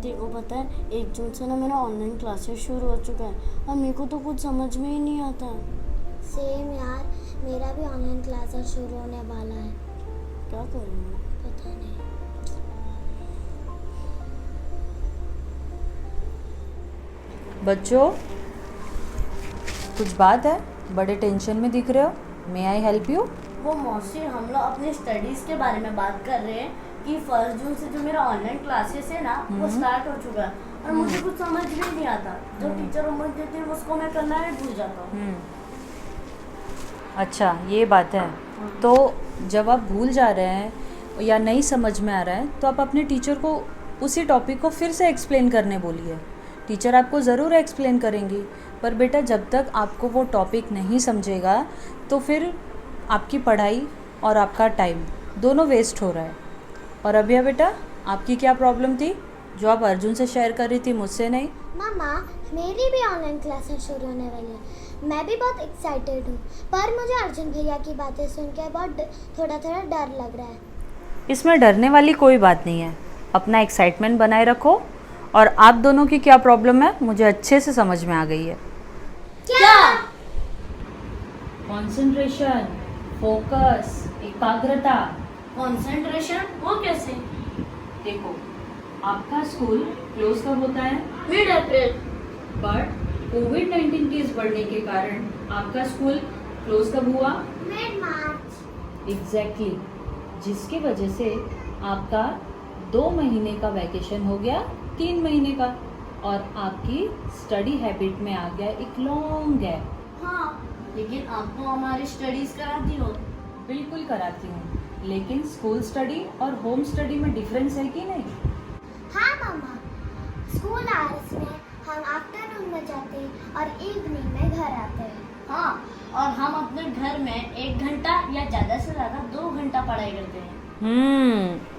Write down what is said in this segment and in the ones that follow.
देखो पता है 1 जून से ना मेरा ऑनलाइन क्लासेस शुरू हो चुका है और मेरे को तो कुछ समझ में ही नहीं आता। सेम यार, मेरा भी ऑनलाइन क्लासेस शुरू होने वाला है। क्या करूँ? पता नहीं। बच्चों, कुछ बात है? बड़े टेंशन में दिख रहे हो। मे आई हेल्प यू? वो मौसी, हम लोग अपने स्टडीज़ के बारे में बात कर रहे हैं कि 1 जून से जो मेरा ऑनलाइन क्लासेस है ना वो स्टार्ट हो चुका है और मुझे कुछ समझ में नहीं आता। जो टीचर होमवर्क देते हैं उसको मैं करना है भूल जाता हूँ। अच्छा, ये बात है। तो जब आप भूल जा रहे हैं या नहीं समझ में आ रहा है तो आप अपने टीचर को उसी टॉपिक को फिर से एक्सप्लेन करने बोलिए। टीचर आपको ज़रूर एक्सप्लेन करेंगी, पर बेटा जब तक आपको वो टॉपिक नहीं समझेगा तो फिर आपकी पढ़ाई और आपका टाइम दोनों वेस्ट हो रहा है। और अभ्या बेटा, आपकी क्या प्रॉब्लम थी जो आप अर्जुन से शेयर कर रही थी, मुझसे नहीं? मामा, मेरी भी ऑनलाइन क्लासेस शुरू होने वाली है। मैं भी बहुत एक्साइटेड हूँ, पर मुझे अर्जुन भैया की बातें सुन के बहुत थोड़ा डर लग रहा है। इसमें डरने वाली कोई बात नहीं है। अपना एक्साइटमेंट बनाए रखो। और आप दोनों की क्या प्रॉब्लम है मुझे अच्छे से समझ में आ गई है। क्या? कंसंट्रेशन, फोकस, एकाग्रता। कंसंट्रेशन वो कैसे? देखो, आपका स्कूल क्लोज कब होता है? Mid April. But covid case बढ़ने के कारण आपका स्कूल क्लोज कब हुआ? मिड मार्च। एग्जैक्टली, जिसकी वजह से आपका 2 महीने का वैकेशन हो गया 3 महीने का, और आपकी स्टडी हैबिट में आ गया एक लॉन्ग गैप। हाँ, लेकिन आप तो हमारी स्टडीज़ कराती हो। बिल्कुल कराती हूँ, लेकिन स्कूल स्टडी और होम स्टडी में डिफरेंस है कि नहीं? हाँ मामा, स्कूल आवर्स में हम आफ्टरनून में जाते हैं और इवनिंग में घर आते हैं। हाँ, और हम अपने घर में 1 घंटा या ज़्यादा से ज़्यादा 2 घंटा पढ़ाई करते हैं।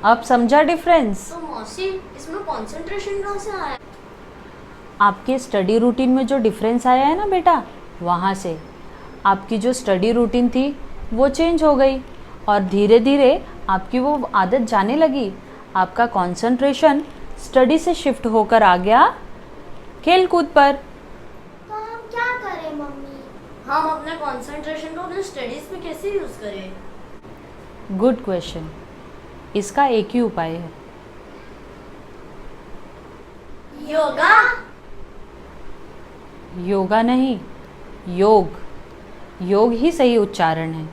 अब समझा डिफरेंस? तो मौसी, इसमें कंसंट्रेशन कहाँ से आया? आपके स्टडी रूटीन में जो डिफरेंस आया है ना बेटा, वहाँ से। आपकी जो स्टडी रूटीन थी वो चेंज हो गई और धीरे धीरे आपकी वो आदत जाने लगी। आपका कंसंट्रेशन स्टडी से शिफ्ट होकर आ गया खेल कूद पर। तो हम क्या करें मम्मी? हम अपने कंसंट्रेशन को अपने स्टडीज़ में कैसे यूज़ करें? Good question. इसका एक ही उपाय है। योगा? योगा नहीं, योग। योग ही सही उच्चारण है।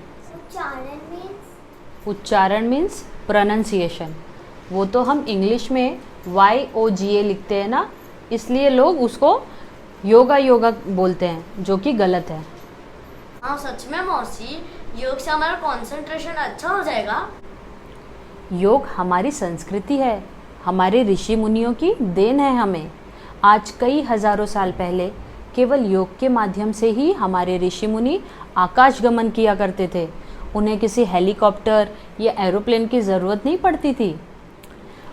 उच्चारण मीन्स प्रोनंसिएशन। वो तो हम इंग्लिश में YOGA लिखते हैं ना, इसलिए लोग उसको योगा योगा बोलते हैं, जो कि गलत है। हाँ सच में मौसी, योग से हमारा कंसंट्रेशन अच्छा हो जाएगा। योग हमारी संस्कृति है, हमारे ऋषि मुनियों की देन है हमें। आज कई हजारों साल पहले केवल योग के माध्यम से ही हमारे ऋषि मुनि आकाश गमन किया करते थे। उन्हें किसी हेलीकॉप्टर या एरोप्लेन की ज़रूरत नहीं पड़ती थी।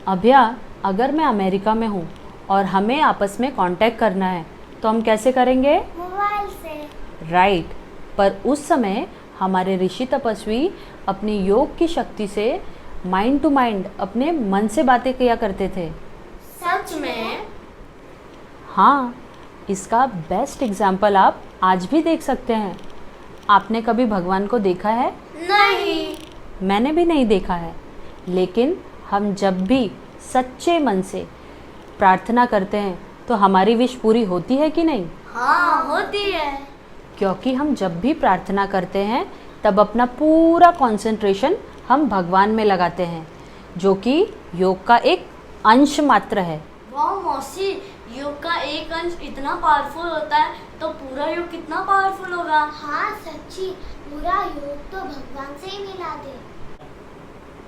अभ्या, अगर मैं अमेरिका में हूँ और हमें आपस में कांटेक्ट करना है तो हम कैसे करेंगे? मोबाइल से। राइट, पर उस समय हमारे ऋषि तपस्वी अपनी योग की शक्ति से माइंड टू माइंड अपने मन से बातें किया करते थे। सच में? हाँ, इसका बेस्ट एग्जाम्पल आप आज भी देख सकते हैं। आपने कभी भगवान को देखा है? नहीं। मैंने भी नहीं देखा है, लेकिन हम जब भी सच्चे मन से प्रार्थना करते हैं तो हमारी विश पूरी होती है कि नहीं? हाँ, होती है। क्योंकि हम जब भी प्रार्थना करते हैं तब अपना पूरा कंसंट्रेशन हम भगवान में लगाते हैं, जो कि योग का एक अंश मात्र है। वाह मौसी, योग का एक अंश इतना पावरफुल होता है तो पूरा योग कितना पावरफुल होगा। हाँ सच्ची, पूरा योग तो भगवान से ही मिला दे।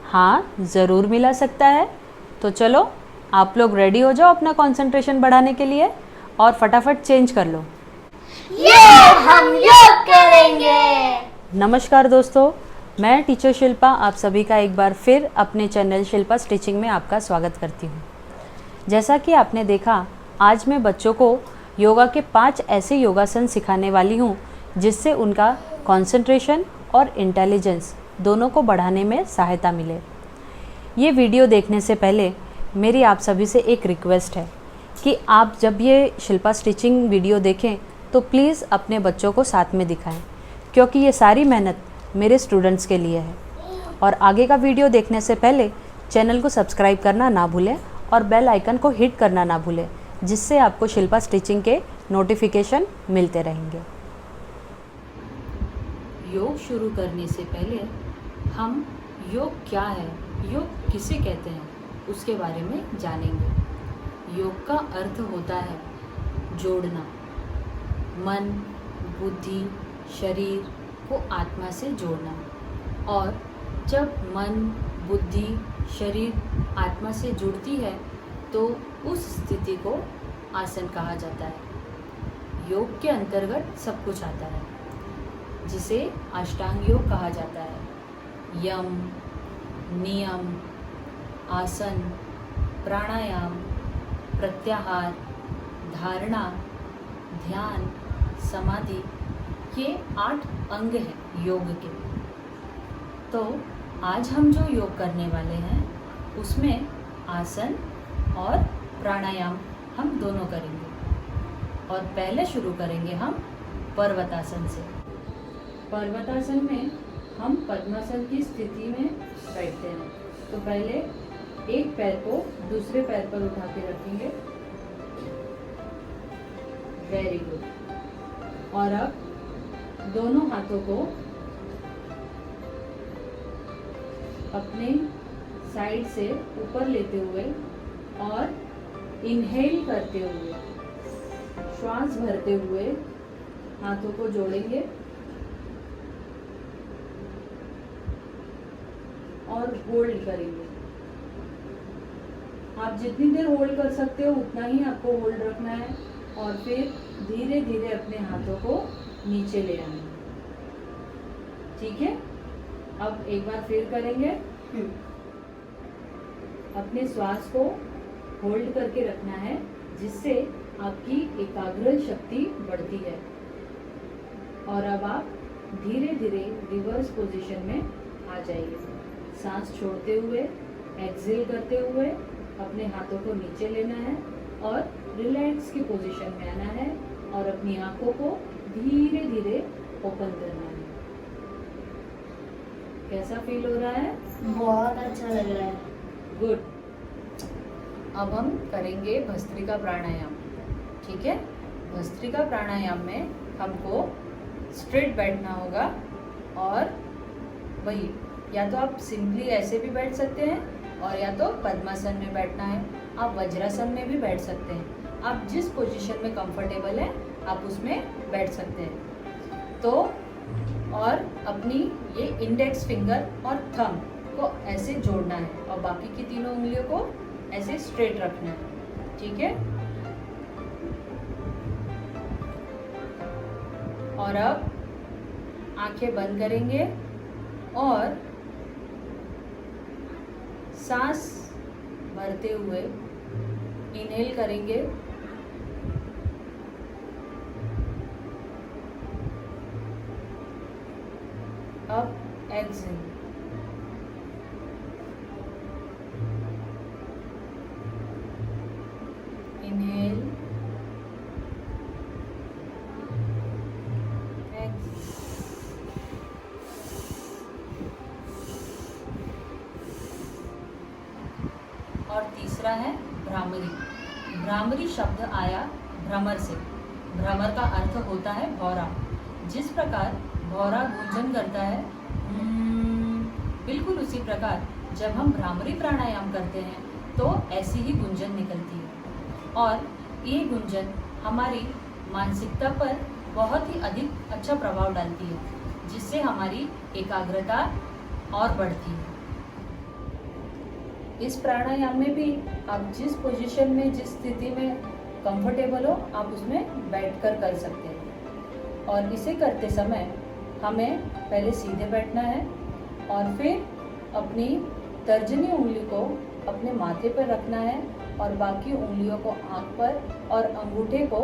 हाँ, ज़रूर मिला सकता है। तो चलो, आप लोग रेडी हो जाओ अपना कंसंट्रेशन बढ़ाने के लिए और फटाफट चेंज कर लो। ये हम योग करेंगे। नमस्कार दोस्तों, मैं टीचर शिल्पा आप सभी का एक बार फिर अपने चैनल शिल्पा स्टिचिंग में आपका स्वागत करती हूँ। जैसा कि आपने देखा, आज मैं बच्चों को योगा के 5 ऐसे योगासन सिखाने वाली हूँ जिससे उनका कंसंट्रेशन और इंटेलिजेंस दोनों को बढ़ाने में सहायता मिले। ये वीडियो देखने से पहले मेरी आप सभी से एक रिक्वेस्ट है कि आप जब ये शिल्पा स्टिचिंग वीडियो देखें तो प्लीज़ अपने बच्चों को साथ में दिखाएं, क्योंकि ये सारी मेहनत मेरे स्टूडेंट्स के लिए है। और आगे का वीडियो देखने से पहले चैनल को सब्सक्राइब करना ना भूलें और बेल आइकन को हिट करना ना भूलें, जिससे आपको शिल्पा स्टिचिंग के नोटिफिकेशन मिलते रहेंगे। योग शुरू करने से पहले हम योग क्या है, योग किसे कहते हैं, उसके बारे में जानेंगे। योग का अर्थ होता है जोड़ना, मन, बुद्धि, शरीर को आत्मा से जोड़ना। और जब मन, बुद्धि, शरीर आत्मा से जुड़ती है तो उस स्थिति को आसन कहा जाता है। योग के अंतर्गत सब कुछ आता है, जिसे अष्टांग योग कहा जाता है। यम, नियम, आसन, प्राणायाम, प्रत्याहार, धारणा, ध्यान, समाधि, ये 8 अंग हैं योग के। तो आज हम जो योग करने वाले हैं उसमें आसन और प्राणायाम हम दोनों करेंगे। और पहले शुरू करेंगे हम पर्वतासन से। पर्वतासन में हम पद्मासन की स्थिति में बैठते हैं। तो पहले एक पैर को दूसरे पैर पर उठा के रखेंगे। Very good. और अब दोनों हाथों को अपने साइड से ऊपर लेते हुए और इनहेल करते हुए, श्वास भरते हुए हाथों को जोड़ेंगे और होल्ड करेंगे। आप जितनी देर होल्ड कर सकते हो उतना ही आपको होल्ड रखना है और फिर धीरे धीरे अपने हाथों को नीचे ले आना है। ठीक है, अब एक बार फिर करेंगे। अपने श्वास को होल्ड करके रखना है, जिससे आपकी एकाग्र शक्ति बढ़ती है। और अब आप धीरे धीरे रिवर्स पोजीशन में आ जाइए। सांस छोड़ते हुए, एक्सहेल करते हुए अपने हाथों को नीचे लेना है और रिलैक्स की पोजीशन में आना है और अपनी आंखों को धीरे धीरे ओपन करना है। कैसा फील हो रहा है? बहुत अच्छा लग रहा है। गुड। अब हम करेंगे भस्त्रिका प्राणायाम। ठीक है, भस्त्रिका प्राणायाम में हमको स्ट्रेट बैठना होगा और वही, या तो आप सिंपली ऐसे भी बैठ सकते हैं और या तो पद्मासन में बैठना है। आप वज्रासन में भी बैठ सकते हैं। आप जिस पोजीशन में कंफर्टेबल है आप उसमें बैठ सकते हैं। तो और अपनी ये इंडेक्स फिंगर और थंब को ऐसे जोड़ना है और बाकी की तीनों उंगलियों को ऐसे स्ट्रेट रखना है। ठीक है, और अब आंखें बंद करेंगे और सांस भरते हुए इनहेल करेंगे अब एक्सहेल। इनहेल, और तीसरा है भ्रामरी। भ्रामरी शब्द आया भ्रमर से। भ्रमर का अर्थ होता है भौरा। जिस प्रकार भौरा गूंजन करता है, बिल्कुल उसी प्रकार जब हम भ्रामरी प्राणायाम करते हैं तो ऐसी ही गूंजन निकलती है। और ये गूंजन हमारी मानसिकता पर बहुत ही अधिक अच्छा प्रभाव डालती है, जिससे हमारी एकाग्रता और बढ़ती है। इस प्राणायाम में भी आप जिस पोजीशन में, जिस स्थिति में कंफर्टेबल हो, आप उसमें बैठकर कर सकते हैं। और इसे करते समय हमें पहले सीधे बैठना है और फिर अपनी तर्जनी उंगली को अपने माथे पर रखना है और बाकी उंगलियों को आंख पर और अंगूठे को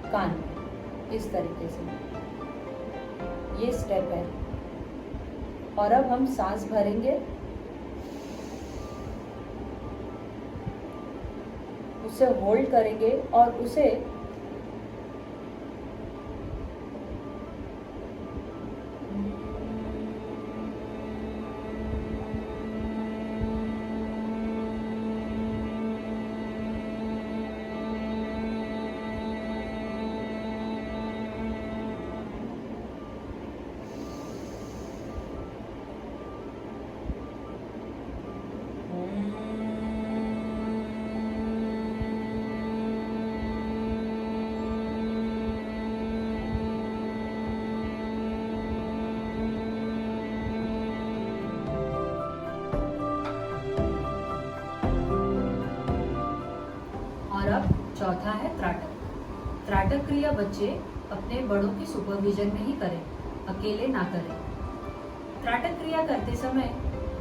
कान पर, इस तरीके से। ये स्टेप है। और अब हम सांस भरेंगे उसे होल्ड करेंगे और उसे चौथा है त्राटक। त्राटक क्रिया बच्चे अपने बड़ों की सुपरविजन में ही करें, अकेले ना करें। त्राटक क्रिया करते समय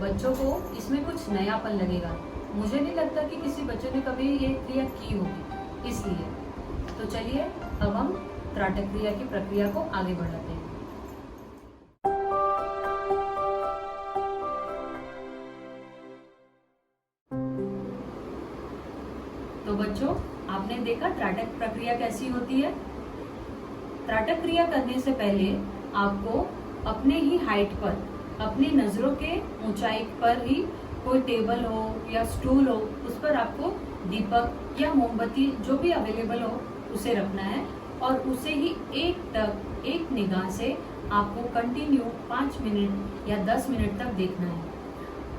बच्चों को इसमें कुछ नयापन लगेगा। मुझे नहीं लगता कि किसी बच्चे ने कभी ये क्रिया की होगी, इसलिए तो चलिए अब हम त्राटक क्रिया की प्रक्रिया को आगे बढ़ाते हैं। तो बच्चों, आपने देखा त्राटक प्रक्रिया कैसी होती है। त्राटक क्रिया करने से पहले आपको अपने ही हाइट पर, अपनी नजरों के ऊंचाई पर ही कोई टेबल हो या स्टूल हो, उस पर आपको दीपक या मोमबत्ती जो भी अवेलेबल हो उसे रखना है और उसे ही एक निगाह से आपको कंटिन्यू 5 मिनट या 10 मिनट तक देखना है।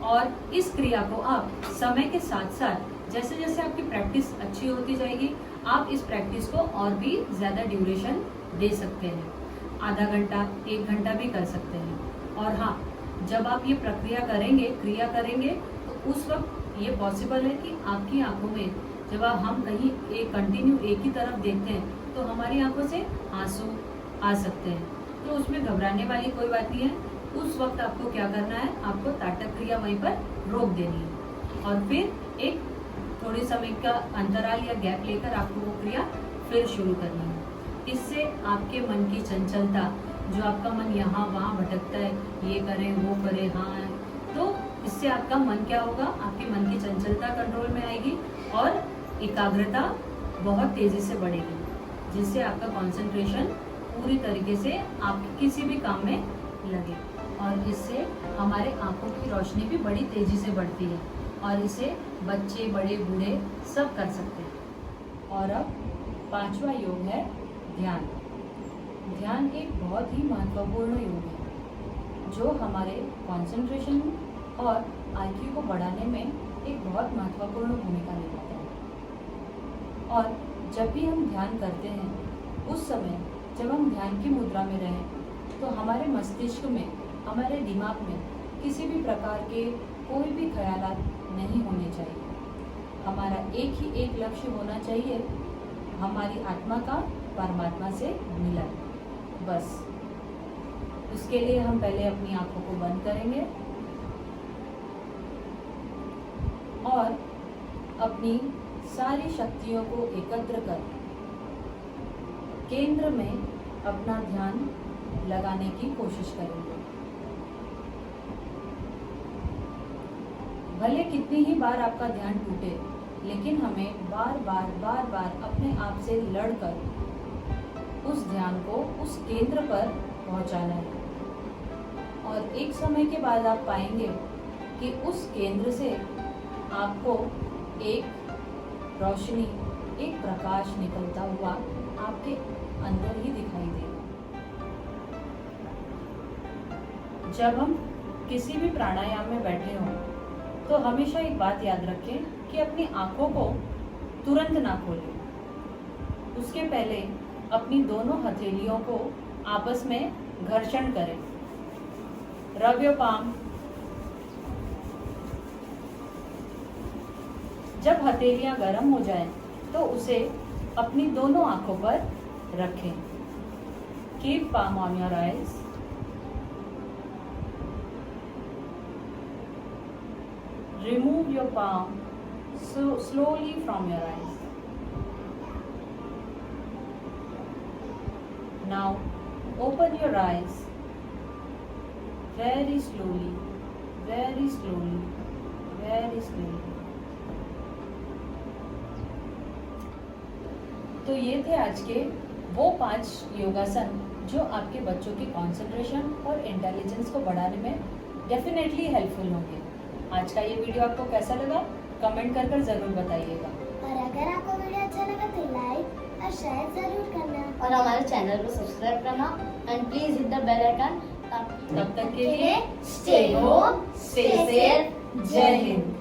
और इस क्रिया को आप समय के साथ साथ जैसे जैसे आपकी प्रैक्टिस अच्छी होती जाएगी, आप इस प्रैक्टिस को और भी ज़्यादा ड्यूरेशन दे सकते हैं। आधा घंटा, 1 घंटा भी कर सकते हैं। और हाँ, जब आप ये क्रिया करेंगे तो उस वक्त ये पॉसिबल है कि आपकी आंखों में जब हम कहीं कंटिन्यू एक ही तरफ देखते हैं तो हमारी आंखों से आंसू आ सकते हैं। तो उसमें घबराने वाली कोई बात नहीं है। उस वक्त आपको क्या करना है, आपको त्राटक क्रिया वहीं पर रोक देनी है और फिर एक थोड़े समय का अंतराल या गैप लेकर आपको वो क्रिया फिर शुरू करनी है। इससे आपके मन की चंचलता, जो आपका मन यहाँ वहाँ भटकता है, ये करें वो करें, हाँ, तो इससे आपका मन क्या होगा, आपके मन की चंचलता कंट्रोल में आएगी और एकाग्रता बहुत तेजी से बढ़ेगी, जिससे आपका कंसंट्रेशन पूरी तरीके से आपके किसी भी काम में लगे। और इससे हमारे आंखों की रोशनी भी बड़ी तेजी से बढ़ती है और इसे बच्चे, बड़े, बूढ़े सब कर सकते हैं। और अब 5वां योग है ध्यान। ध्यान एक बहुत ही महत्वपूर्ण योग है जो हमारे कंसंट्रेशन और आईक्यू को बढ़ाने में एक बहुत महत्वपूर्ण भूमिका निभाता है। और जब भी हम ध्यान करते हैं, उस समय जब हम ध्यान की मुद्रा में रहें तो हमारे मस्तिष्क में, हमारे दिमाग में किसी भी प्रकार के कोई भी ख्यालात नहीं होने चाहिए। हमारा एक लक्ष्य होना चाहिए, हमारी आत्मा का परमात्मा से मिलन। बस उसके लिए हम पहले अपनी आंखों को बंद करेंगे और अपनी सारी शक्तियों को एकत्र कर केंद्र में अपना ध्यान लगाने की कोशिश करेंगे। भले कितनी ही बार आपका ध्यान टूटे, लेकिन हमें बार बार अपने आप से लड़कर उस ध्यान को उस केंद्र पर पहुंचाना है। और एक समय के बाद आप पाएंगे कि उस केंद्र से आपको एक रोशनी, एक प्रकाश निकलता हुआ आपके अंदर ही दिखाई देगा। जब हम किसी भी प्राणायाम में बैठे हों तो हमेशा एक बात याद रखें कि अपनी आंखों को तुरंत ना खोलें। उसके पहले अपनी दोनों हथेलियों को आपस में घर्षण करें। Rub your palm. जब हथेलियां गर्म हो जाएं, तो उसे अपनी दोनों आंखों पर रखें। Keep palm on your eyes. Remove your palm so slowly from your eyes. Now open your eyes very slowly, very slowly, very slowly. तो ये थे आज के वो 5 योगासन जो आपके बच्चों की कंसंट्रेशन और इंटेलिजेंस को बढ़ाने में डेफिनेटली हेल्पफुल होंगे। आज का ये वीडियो आपको कैसा लगा कमेंट कर ज़रूर बताइएगा। और अगर आपको वीडियो अच्छा लगा तो लाइक और शेयर जरूर करना। और हमारे चैनल को सब्सक्राइब करना and please hit the bell icon. तब तक के लिए स्टे होम, स्टे सेफ, जय हिंद।